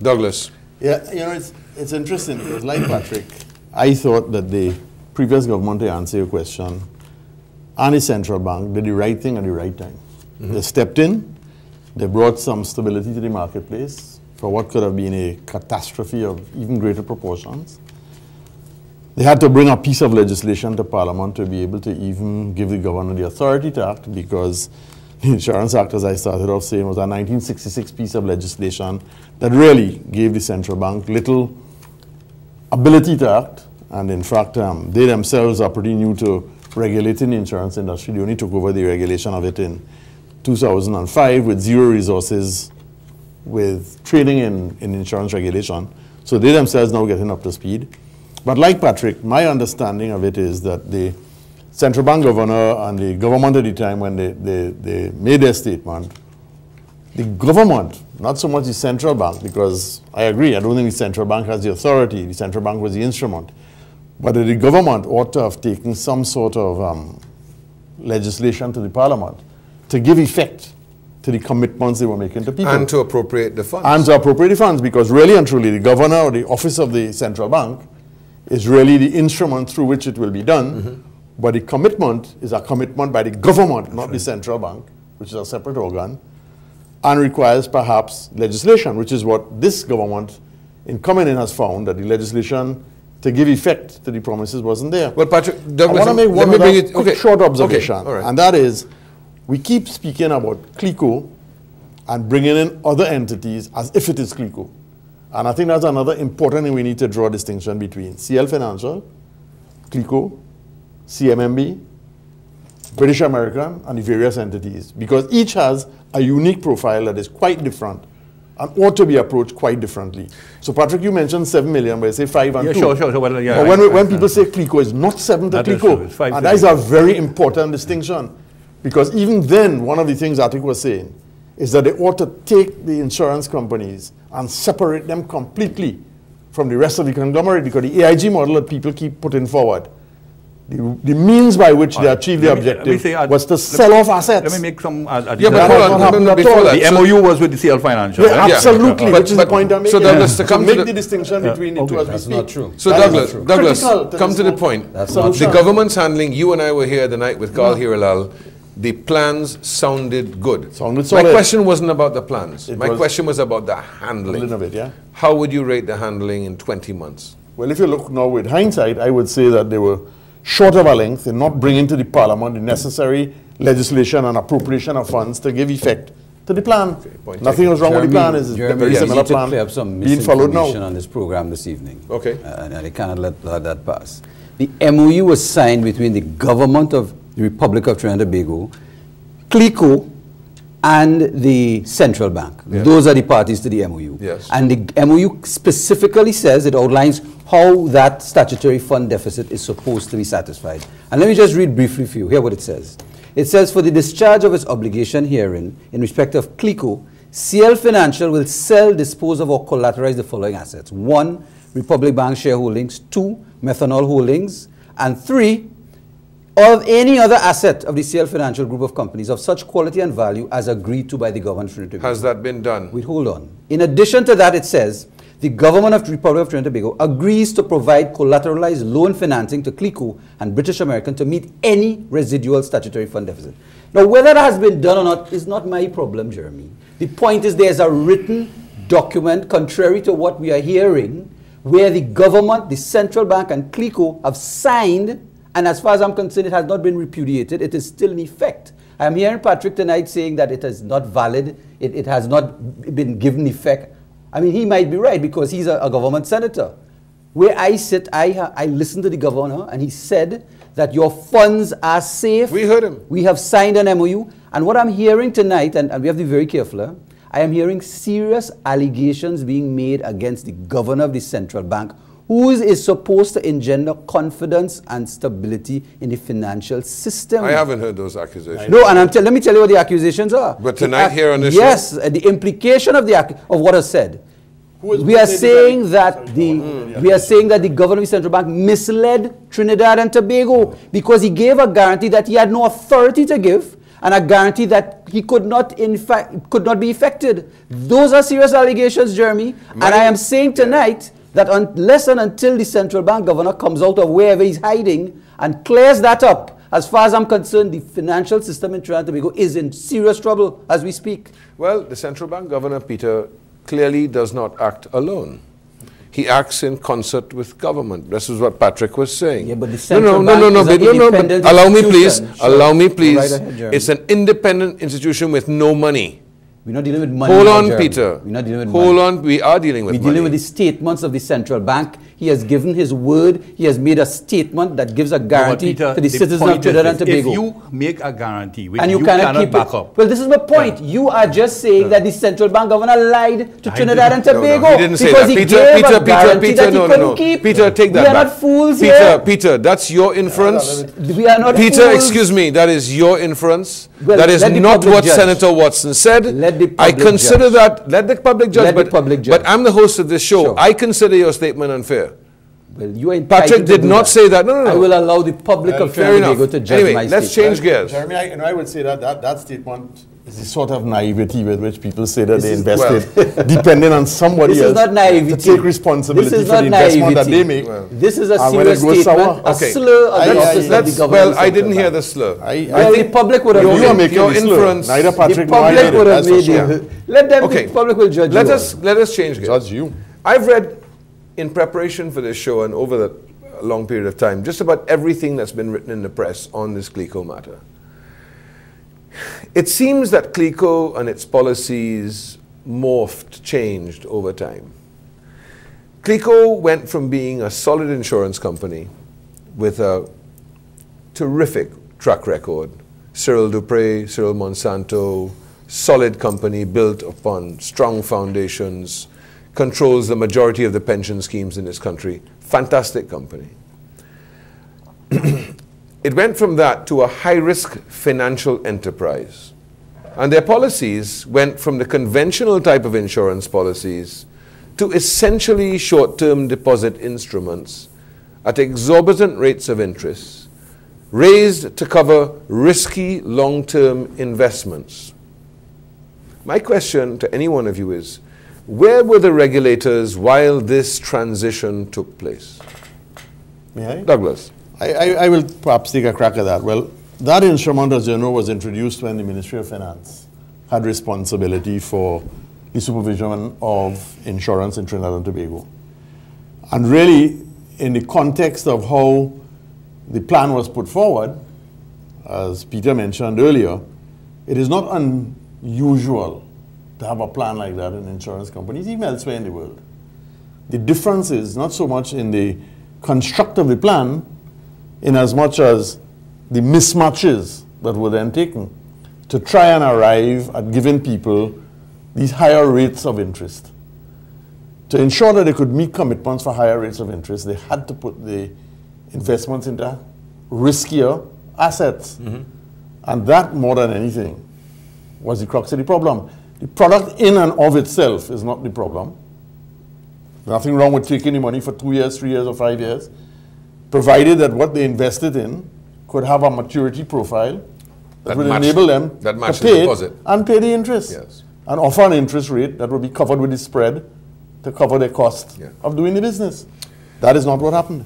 Douglas. Yeah, you know, it's interesting because, like Patrick, I thought that the previous government, to answer your question, and the central bank did the right thing at the right time. They stepped in, they brought some stability to the marketplace for what could have been a catastrophe of even greater proportions. They had to bring a piece of legislation to Parliament to be able to even give the governor the authority to act, because the Insurance Act, as I started off saying, was a 1966 piece of legislation that really gave the central bank little ability to act. And in fact, they themselves are pretty new to regulating the insurance industry. They only took over the regulation of it in 2005 with zero resources with training in insurance regulation. So they themselves now getting up to speed. But like Patrick, my understanding of it is that the central bank governor and the government at the time when they made their statement, the government, not so much the central bank, because I agree, I don't think the central bank has the authority, the central bank was the instrument, but the government ought to have taken some sort of legislation to the Parliament to give effect to the commitments they were making to people. And to appropriate the funds. And to appropriate the funds, because really and truly the governor or the office of the central bank is really the instrument through which it will be done. But the commitment is a commitment by the government, not the central bank, which is a separate organ, and requires perhaps legislation, which is what this government in coming in has found, that the legislation to give effect to the promises wasn't there. Well, Patrick, Douglas, I want to make one other quick short observation, Okay, all right. and that is, we keep speaking about Clico and bringing in other entities as if it is Clico. And I think that's another important thing we need to draw a distinction between CL Financial, Clico, CMMB, British American, and the various entities, because each has a unique profile that is quite different and ought to be approached quite differently. So Patrick, you mentioned 7 million, but I say 5 and 2. Sure. Well, yeah, but when people say Clico, it's not 7 to Clico. And that is a very important distinction, because even then, one of the things Patrick was saying is that they ought to take the insurance companies and separate them completely from the rest of the conglomerate, because the AIG model that people keep putting forward, the means by which they achieve the objective was to sell off assets. Let me make some... but hold on, before that. The MOU was with the CL Financial. Yeah, absolutely, which is the point I'm making. So Douglas, to make the distinction between the two as we speak. That's not true. So Douglas, come to the point. The government's handling, you and I were here the night with Carl Hiralal, the plans sounded good. Sounded solid. My question wasn't about the plans. My question was about the handling. Of it, yeah. How would you rate the handling in 20 months? Well, if you look now with hindsight, I would say that they were short of a length in not bringing to the Parliament the necessary legislation and appropriation of funds to give effect to the plan. Okay, nothing was wrong with the plan. It's a very similar plan clear up some being followed now. on this program this evening. Okay. And I cannot let that pass. The MOU was signed between the government of the Republic of Trinidad and Tobago, Clico, and the central bank. Yes. Those are the parties to the MOU. Yes. And the MOU specifically says, it outlines how that statutory fund deficit is supposed to be satisfied. And let me just read briefly for you. Hear what it says. It says, for the discharge of its obligation herein, in respect of Clico, CL Financial will sell, dispose of, or collateralize the following assets. 1, Republic Bank shareholdings. 2, methanol holdings. And 3, of any other asset of the CL Financial group of companies of such quality and value as agreed to by the government of Trinidad. Has that been done? Wait, hold on. In addition to that, it says, the government of the Republic of Trinidad and Tobago agrees to provide collateralized loan financing to Clico and British American to meet any residual statutory fund deficit. Now, whether that has been done or not is not my problem, Jeremy. The point is there's a written document, contrary to what we are hearing, where the government, the central bank, and Clico have signed. And as far as I'm concerned, it has not been repudiated. It is still in effect. I am hearing Patrick tonight saying that it is not valid. It has not been given effect. I mean, he might be right because he's a government senator. Where I sit, I listened to the governor, and he said that your funds are safe. We heard him. We have signed an MOU. And what I'm hearing tonight, and we have to be very careful, I am hearing serious allegations being made against the governor of the central bank, who is supposed to engender confidence and stability in the financial system. I haven't heard those accusations. No, and let me tell you what the accusations are. But tonight here on this show? Yes, the implication of what is said. We are saying that the governor of the central bank misled Trinidad and Tobago because he gave a guarantee that he had no authority to give, and a guarantee that he could not, in fact, could not be effected. Those are serious allegations, Jeremy. And I am saying tonight that unless and until the central bank governor comes out of wherever he's hiding and clears that up, as far as I'm concerned, the financial system in Trinidad and Tobago is in serious trouble as we speak. Well, the central bank governor, Peter, clearly does not act alone. He acts in concert with government. This is what Patrick was saying. Yeah, but the central but allow me, please. Sure. Allow me, please. Right ahead, it's an independent institution with no money. We're not dealing with money. Hold now, on, Jeremy. Peter. We're not dealing with Hold money. on, we are dealing with money. We're dealing with the statements of the central bank. He has given his word. He has made a statement that gives a guarantee Peter, to the citizens of Trinidad and Tobago. If you make a guarantee which and you cannot keep back it up. Well, this is my point. You are just saying that the central bank governor lied to Trinidad and Tobago. No, he didn't say because that. He gave a guarantee that he couldn't keep. Peter, take that We are back. not fools Peter, here. Peter, that's your inference. We are not Peter, fools. excuse me, that is your inference. Well, that is let the not public what judge. Senator Watson said. Let the I public consider judge. that, let the public judge, Let the public judge. but I'm the host of this show. Sure. I consider your statement unfair. Well, you are Patrick entitled to did do not that. say that. No. I will allow the public of Fair Trinidad and enough. Tobago to judge Anyway, my let's statement. change gears. Jeremy, I would say that statement is the sort of naivety with which people say that they is- invested, depending on somebody This else is not naivety. to take responsibility This is for the not investment that naivety. they make. Well, This is a And when it serious goes statement, sour. a Okay. slur of the I- office of let's- the government. Well, I didn't hear the slur. Well, the public would have You made are it. making your the slur. inference- Neither The Patrick nor I public did it, would have that's for made sure. it. Let them, Okay. the public will judge Let you. us change gears. Judge you. I've read in preparation for this show and over the long period of time just about everything that's been written in the press on this Clico matter. It seems that Clico and its policies morphed, changed over time. Clico went from being a solid insurance company with a terrific track record. Cyril Dupre, Cyril Monsanto, solid company built upon strong foundations, controls the majority of the pension schemes in this country. Fantastic company. It went from that to a high-risk financial enterprise. And their policies went from the conventional type of insurance policies to essentially short-term deposit instruments at exorbitant rates of interest, raised to cover risky long-term investments. My question to any one of you is, where were the regulators while this transition took place? May I? Douglas. I will perhaps take a crack at that. Well, that instrument, as you know, was introduced when the Ministry of Finance had responsibility for the supervision of insurance in Trinidad and Tobago. And really, in the context of how the plan was put forward, as Peter mentioned earlier, it is not unusual to have a plan like that in insurance companies, even elsewhere in the world. The difference is not so much in the construct of the plan, in as much as the mismatches that were then taken to try and arrive at giving people these higher rates of interest. To ensure that they could meet commitments for higher rates of interest, they had to put the investments into riskier assets. And that, more than anything, was the crux of the problem. The product in and of itself is not the problem. Nothing wrong with taking the money for 2 years, 3 years, or 5 years, provided that what they invested in could have a maturity profile that would enable them to pay it and pay the interest. Yes. And offer an interest rate that would be covered with the spread to cover the cost of doing the business. That is not what happened.